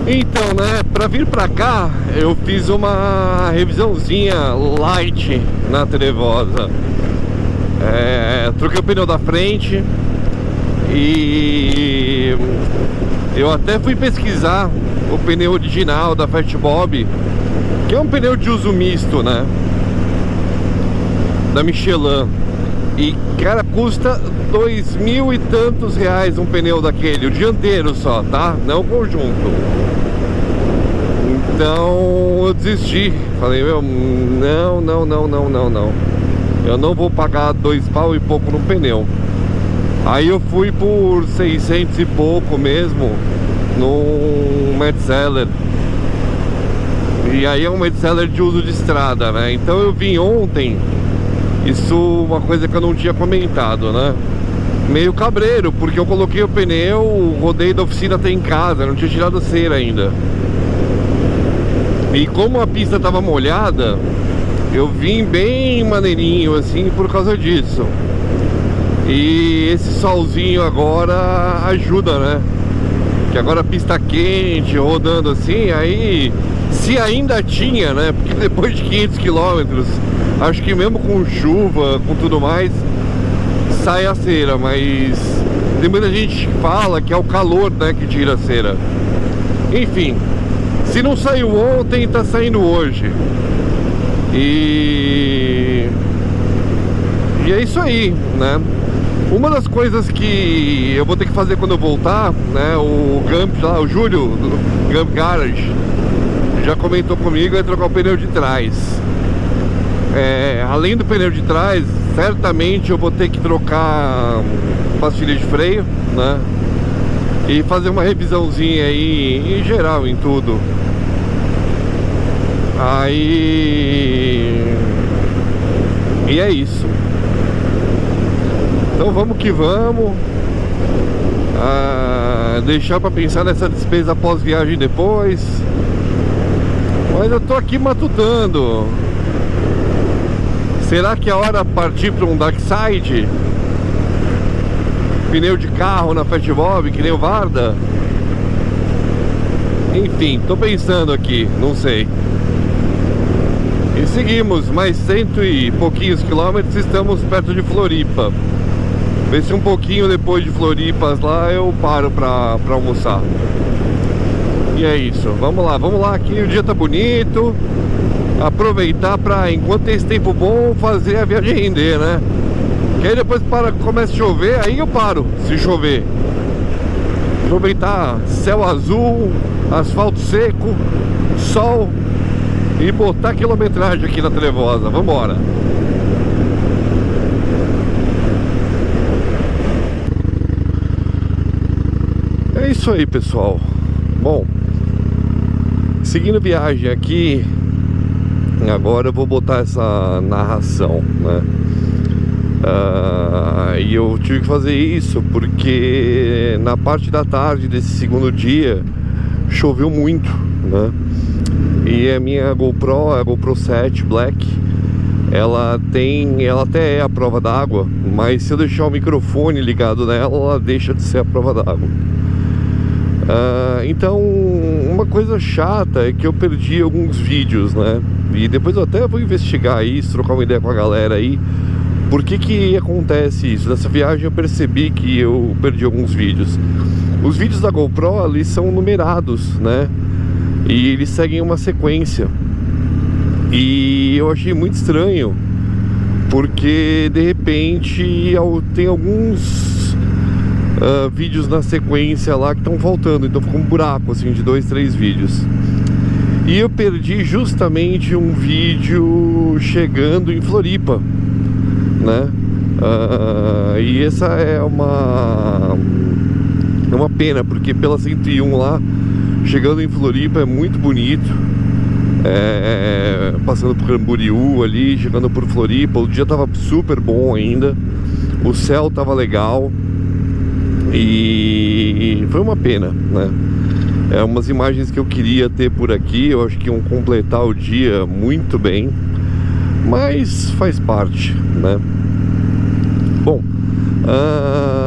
Então, né, pra vir pra cá, eu fiz uma revisãozinha light na Trevosa. Troquei o pneu da frente e eu até fui pesquisar o pneu original da Fat Bob, que é um pneu de uso misto, né, da Michelin. E, cara, custa 2.000 e tantos reais um pneu daquele, o dianteiro só, tá? Não o conjunto. Então eu desisti. Falei, meu, não. Eu não vou pagar 2 pau e pouco no pneu. Aí eu fui por 600 e pouco mesmo no Metzeler. E aí é um Metzeler de uso de estrada, né? Então eu vim ontem. Isso uma coisa que eu não tinha comentado, né? Meio cabreiro, porque eu coloquei o pneu, rodei da oficina até em casa, não tinha tirado a cera ainda. E como a pista tava molhada, eu vim bem maneirinho assim por causa disso. E esse solzinho agora ajuda, né? Que agora a pista quente, rodando assim, aí se ainda tinha, né? Porque depois de 500 km, acho que mesmo com chuva, com tudo mais, sai a cera, mas tem muita gente que fala que é o calor, né, que tira a cera. Enfim, se não saiu ontem, tá saindo hoje. E é isso aí, né? Uma das coisas que eu vou ter que fazer quando eu voltar, né, o Gump lá, o Júlio do Gump Garage, já comentou comigo, é trocar o pneu de trás. Além do pneu de trás, certamente eu vou ter que trocar pastilha de freio, né? E fazer uma revisãozinha aí, em geral, em tudo. Aí... E é isso. Então vamos que vamos. Deixar pra pensar nessa despesa pós-viagem depois. Mas eu tô aqui matutando. Será que é hora de partir para um dark side? Pneu de carro na Fat Bob, que nem o Varda? Enfim, tô pensando aqui, não sei. E seguimos, mais 100 e pouquinhos quilômetros, estamos perto de Floripa. Vê se um pouquinho depois de Floripas lá eu paro pra almoçar. E é isso, vamos lá, aqui o dia tá bonito. Aproveitar pra, enquanto tem esse tempo bom, fazer a viagem render, né? Que aí depois começa a chover, aí eu paro, se chover. Aproveitar céu azul, asfalto seco, sol e botar quilometragem aqui na Trevosa. Vambora! É isso aí, pessoal. Bom, seguindo viagem aqui, agora eu vou botar essa narração, né? E eu tive que fazer isso porque na parte da tarde desse segundo dia choveu muito, né? E a minha GoPro, a GoPro 7 Black, ela até é a prova d'água, mas se eu deixar o microfone ligado nela, ela deixa de ser a prova d'água. Então, uma coisa chata é que eu perdi alguns vídeos, né? E depois eu até vou investigar isso, trocar uma ideia com a galera aí. Por que acontece isso? Nessa viagem eu percebi que eu perdi alguns vídeos. Os vídeos da GoPro, eles são numerados, né? E eles seguem uma sequência. E eu achei muito estranho, porque de repente tem alguns vídeos na sequência lá que estão faltando. Então ficou um buraco assim de 2, 3 vídeos. E eu perdi justamente um vídeo chegando em Floripa, né? E essa é uma pena, porque pela 101 lá, chegando em Floripa, é muito bonito. Passando por Camboriú ali, chegando por Floripa, o dia tava super bom ainda, o céu tava legal. E foi uma pena, né? Umas imagens que eu queria ter por aqui, eu acho que iam completar o dia muito bem, mas faz parte, né? Bom,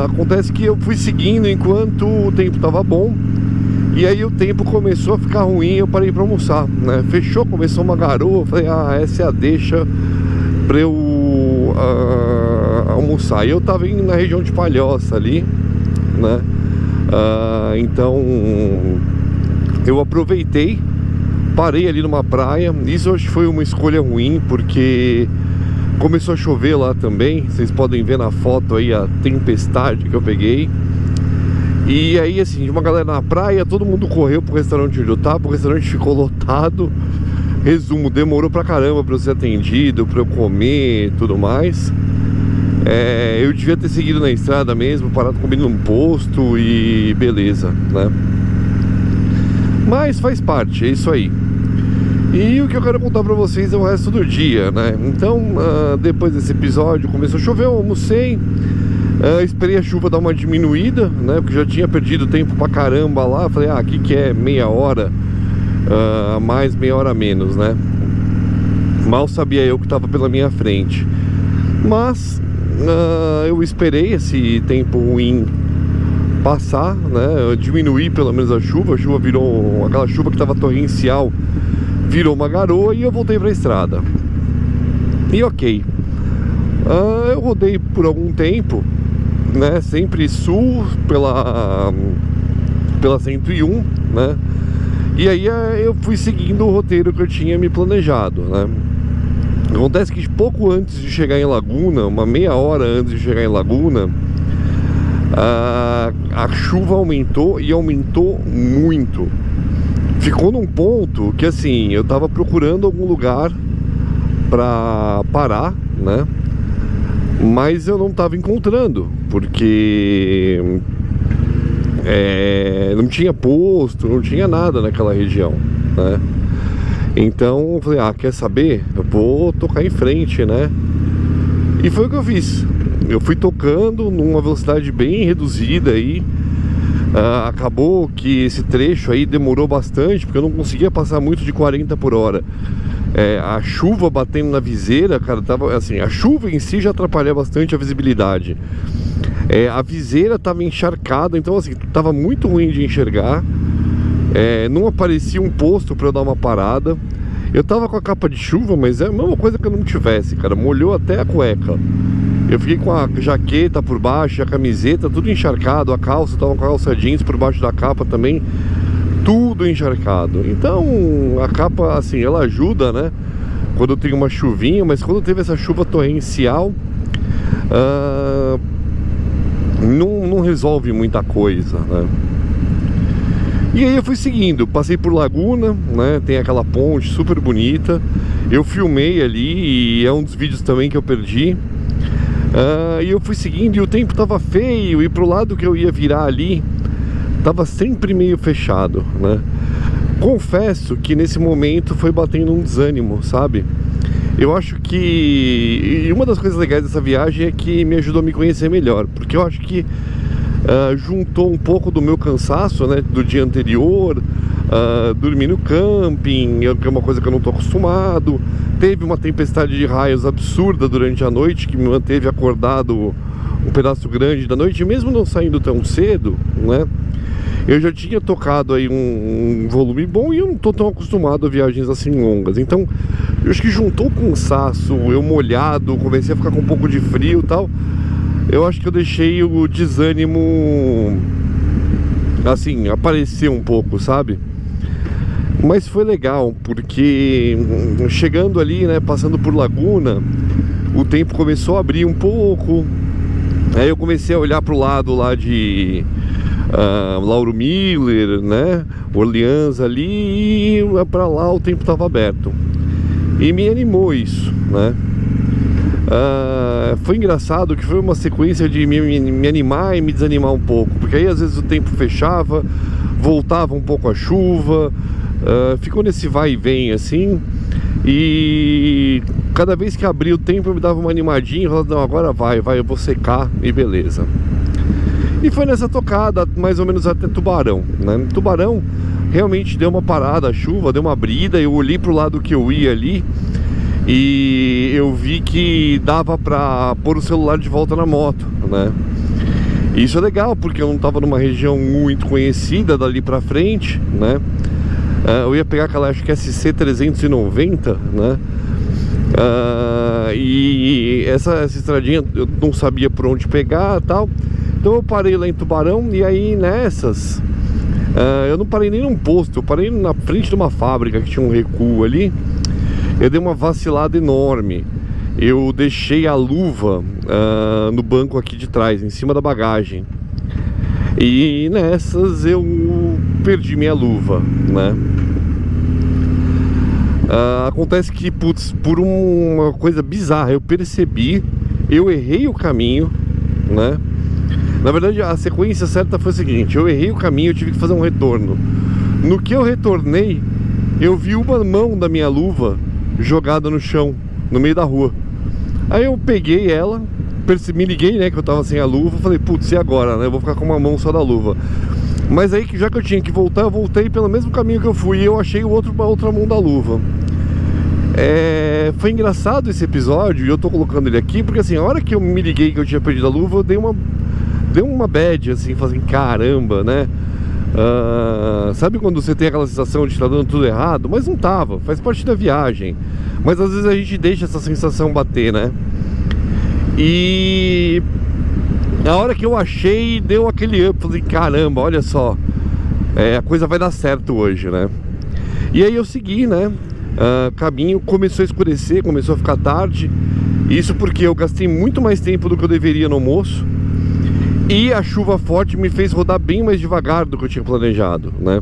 acontece que eu fui seguindo enquanto o tempo estava bom E aí o tempo começou a ficar ruim, eu parei pra almoçar, né? Fechou, começou uma garoa, eu falei, essa é a deixa pra eu almoçar. E eu tava indo na região de Palhoça ali, né? Então eu aproveitei, parei ali numa praia. Isso eu acho que foi uma escolha ruim, porque começou a chover lá também. Vocês podem ver na foto aí a tempestade que eu peguei. E aí, assim, uma galera na praia, todo mundo correu pro restaurante onde eu tava. O restaurante ficou lotado. Resumo, demorou pra caramba pra eu ser atendido, pra eu comer e tudo mais. Eu devia ter seguido na estrada mesmo, parado comigo num posto e beleza, né? Mas faz parte, é isso aí. E o que eu quero contar pra vocês é o resto do dia, né? Então, depois desse episódio, começou a chover, eu almocei. Esperei a chuva dar uma diminuída, né? Porque já tinha perdido tempo pra caramba lá. Falei, aqui que é meia hora a mais, meia hora a menos, né? Mal sabia eu que estava pela minha frente. Mas eu esperei esse tempo ruim passar, né? Eu diminuí pelo menos a chuva virou, aquela chuva que estava torrencial virou uma garoa e eu voltei para a estrada. E ok, eu rodei por algum tempo, né? Sempre sul pela 101, né? E aí eu fui seguindo o roteiro que eu tinha me planejado, né? Acontece que pouco antes de chegar em Laguna, uma meia hora antes de chegar em Laguna, a chuva aumentou e aumentou muito. Ficou num ponto que, assim, eu tava procurando algum lugar pra parar, né? Mas eu não tava encontrando, porque não tinha posto, não tinha nada naquela região, né? Então eu falei, quer saber? Eu vou tocar em frente, né? E foi o que eu fiz. Eu fui tocando numa velocidade bem reduzida aí. Acabou que esse trecho aí demorou bastante, porque eu não conseguia passar muito de 40 por hora. A chuva batendo na viseira, cara, tava assim, a chuva em si já atrapalhava bastante a visibilidade. A viseira tava encharcada, então assim, tava muito ruim de enxergar. Não aparecia um posto pra eu dar uma parada. Eu tava com a capa de chuva, mas é a mesma coisa que eu não tivesse, cara. Molhou até a cueca. Eu fiquei com a jaqueta por baixo, a camiseta, tudo encharcado. A calça, tava com a calça jeans por baixo da capa também, tudo encharcado. Então, a capa, assim, ela ajuda, né? Quando tem uma chuvinha, mas quando teve essa chuva torrencial, não resolve muita coisa, né? E aí eu fui seguindo, passei por Laguna, né? Tem aquela ponte super bonita. Eu filmei ali e é um dos vídeos também que eu perdi. E eu fui seguindo e o tempo tava feio. E pro lado que eu ia virar ali, tava sempre meio fechado, né? Confesso que nesse momento foi batendo um desânimo, sabe? Eu acho que... E uma das coisas legais dessa viagem é que me ajudou a me conhecer melhor. Porque eu acho que juntou um pouco do meu cansaço, né, do dia anterior, dormir no camping, que é uma coisa que eu não estou acostumado. Teve uma tempestade de raios absurda durante a noite, que me manteve acordado um pedaço grande da noite, mesmo não saindo tão cedo, né? Eu já tinha tocado aí um volume bom e eu não estou tão acostumado a viagens assim longas. Então, eu acho que juntou o cansaço, eu molhado, comecei a ficar com um pouco de frio e tal. Eu acho que eu deixei o desânimo, assim, aparecer um pouco, sabe? Mas foi legal, porque chegando ali, né, passando por Laguna, o tempo começou a abrir um pouco. Aí eu comecei a olhar pro lado lá de Lauro Miller, né, Orleans ali, e pra lá o tempo tava aberto. E me animou isso, né? Foi engraçado que foi uma sequência de me animar e me desanimar um pouco, porque aí às vezes o tempo fechava, voltava um pouco a chuva, ficou nesse vai e vem assim. E cada vez que abria o tempo eu me dava uma animadinha e falava, não, agora vai, eu vou secar e beleza. E foi nessa tocada mais ou menos até Tubarão, né? Tubarão realmente deu uma parada, a chuva deu uma brida. Eu olhei pro lado que eu ia ali e eu vi que dava pra pôr o celular de volta na moto, né? E isso é legal, porque eu não estava numa região muito conhecida dali pra frente, né? Eu ia pegar aquela, acho que SC 390, né? E essa estradinha eu não sabia por onde pegar e tal. Então eu parei lá em Tubarão, e aí nessas eu não parei nem num posto, eu parei na frente de uma fábrica que tinha um recuo ali. Eu dei uma vacilada enorme. Eu deixei a luva no banco aqui de trás, em cima da bagagem. E nessas eu perdi minha luva, né? Acontece que, putz, por uma coisa bizarra, eu percebi, eu errei o caminho, né? Na verdade, a sequência certa foi a seguinte: eu errei o caminho, eu tive que fazer um retorno. No que eu retornei, eu vi uma mão da minha luva jogada no chão, no meio da rua. Aí eu peguei ela, me liguei, né, que eu tava sem a luva. Falei, putz, e agora, né? Eu vou ficar com uma mão só da luva. Mas aí, já que eu tinha que voltar, eu voltei pelo mesmo caminho que eu fui, e eu achei a outra mão da luva. Foi engraçado esse episódio, e eu tô colocando ele aqui porque, assim, a hora que eu me liguei que eu tinha perdido a luva, eu dei uma bad, assim, falei, caramba, né? Sabe quando você tem aquela sensação de estar dando tudo errado? Mas não tava, faz parte da viagem. Mas às vezes a gente deixa essa sensação bater, né? E a hora que eu achei, deu aquele up, falei, caramba, olha só, a coisa vai dar certo hoje, né? E aí eu segui, né? Caminho, começou a escurecer, começou a ficar tarde. Isso porque eu gastei muito mais tempo do que eu deveria no almoço. E a chuva forte me fez rodar bem mais devagar do que eu tinha planejado, né?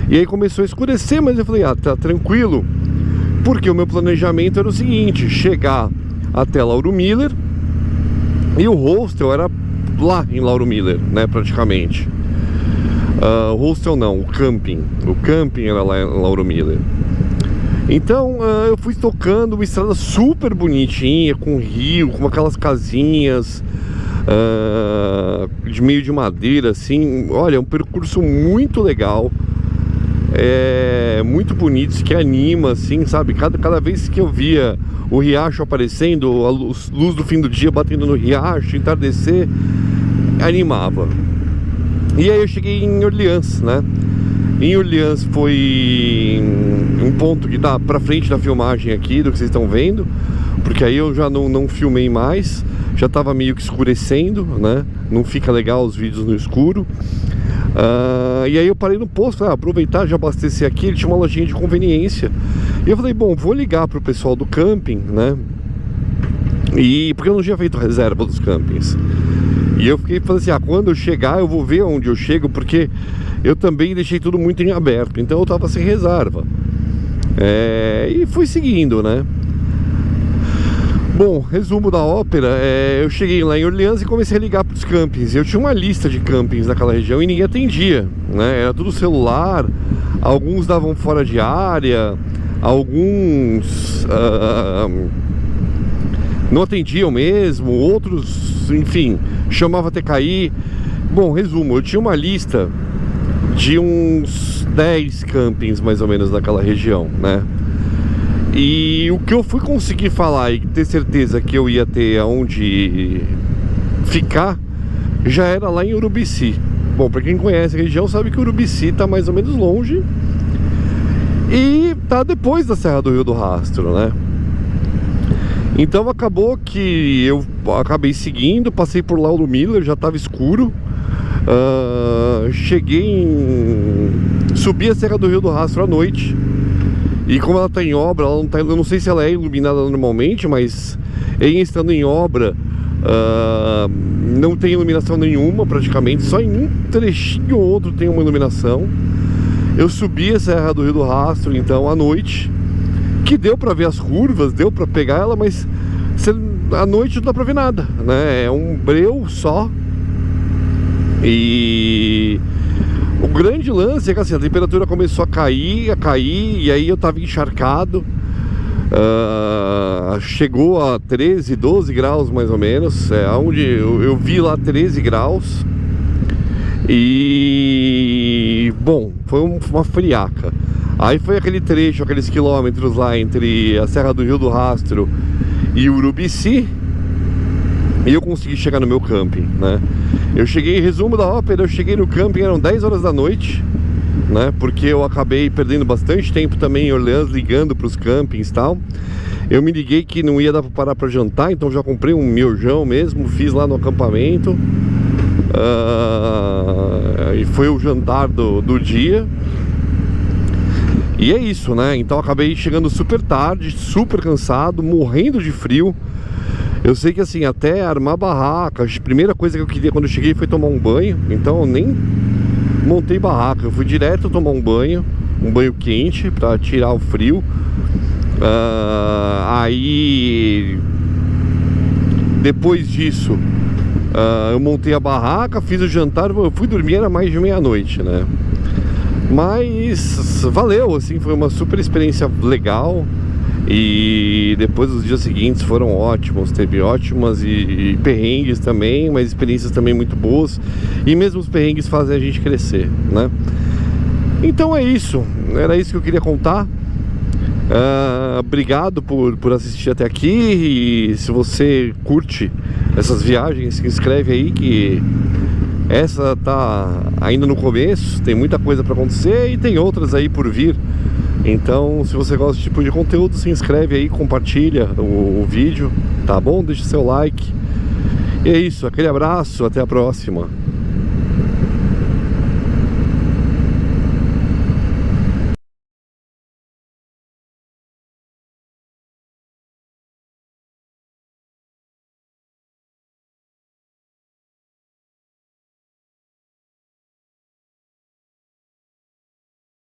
E aí começou a escurecer, mas eu falei, tá tranquilo. Porque o meu planejamento era o seguinte: chegar até Lauro Miller. E o hostel era lá em Lauro Miller, né, praticamente. O hostel não, o camping. O camping era lá em Lauro Miller. Então eu fui tocando uma estrada super bonitinha, com rio, com aquelas casinhas de meio de madeira, assim. Olha, um percurso muito legal, muito bonito, que anima, assim, sabe? Cada vez que eu via o riacho aparecendo, a luz do fim do dia batendo no riacho, entardecer, animava. E aí eu cheguei em Orleans, né? Em Orleans foi um ponto que dá pra frente da filmagem aqui, do que vocês estão vendo, porque aí eu já não filmei mais, já tava meio que escurecendo, né? Não fica legal os vídeos no escuro. E aí eu parei no posto, aproveitar, já abastecer aqui. Ele tinha uma lojinha de conveniência. E eu falei, bom, vou ligar pro pessoal do camping, né? Porque eu não tinha feito reserva dos campings. E eu falei assim, quando eu chegar eu vou ver onde eu chego, porque eu também deixei tudo muito em aberto. Então eu tava sem reserva. E fui seguindo, né? Bom, resumo da ópera, eu cheguei lá em Orleans e comecei a ligar para os campings. Eu tinha uma lista de campings naquela região e ninguém atendia, né? Era tudo celular, alguns davam fora de área, alguns não atendiam mesmo, outros, enfim, chamava até cair. Bom, resumo, eu tinha uma lista de uns 10 campings mais ou menos naquela região, né? E o que eu fui conseguir falar e ter certeza que eu ia ter aonde ficar já era lá em Urubici. Bom, pra quem conhece a região sabe que Urubici tá mais ou menos longe e tá depois da Serra do Rio do Rastro, né? Então acabou que eu acabei seguindo, passei por Lauro Miller, já tava escuro. Subi a Serra do Rio do Rastro à noite. E como ela tá em obra, ela não tá, eu não sei se ela é iluminada normalmente, mas estando em obra, não tem iluminação nenhuma praticamente, só em um trechinho ou outro tem uma iluminação. Eu subi a Serra do Rio do Rastro então à noite, que deu pra ver as curvas, deu pra pegar ela, mas à noite não dá pra ver nada, né? É um breu só. E o grande lance é que assim, a temperatura começou a cair, e aí eu tava encharcado. Chegou a 13, 12 graus mais ou menos. Onde eu vi lá 13 graus. E bom, foi uma friaca. Aí foi aquele trecho, aqueles quilômetros lá entre a Serra do Rio do Rastro e Urubici. e eu consegui chegar no meu camping, né? Eu cheguei, resumo da ópera, eu cheguei no camping, eram 10 horas da noite, né? Porque eu acabei perdendo bastante tempo também em Orleans, ligando para os campings e tal. Eu me liguei que não ia dar para parar para jantar, então já comprei um miojão mesmo, fiz lá no acampamento. E foi o jantar do dia. E é isso, né? Então acabei chegando super tarde, super cansado, morrendo de frio. Eu sei que assim, até armar barraca, a primeira coisa que eu queria quando eu cheguei foi tomar um banho. Então eu nem montei barraca, eu fui direto tomar um banho quente pra tirar o frio. Aí depois disso eu montei a barraca, fiz o jantar, eu fui dormir, era mais de meia-noite, né? Mas valeu, assim, foi uma super experiência legal. E depois os dias seguintes foram ótimos, teve ótimas e perrengues também, mas experiências também muito boas. E mesmo os perrengues fazem a gente crescer, né? Então é isso, era isso que eu queria contar. Obrigado por assistir até aqui. E se você curte essas viagens, se inscreve aí, que essa tá ainda no começo, tem muita coisa para acontecer e tem outras aí por vir. Então, se você gosta desse tipo de conteúdo, se inscreve aí, compartilha o vídeo, tá bom? Deixa seu like. E é isso, aquele abraço, até a próxima.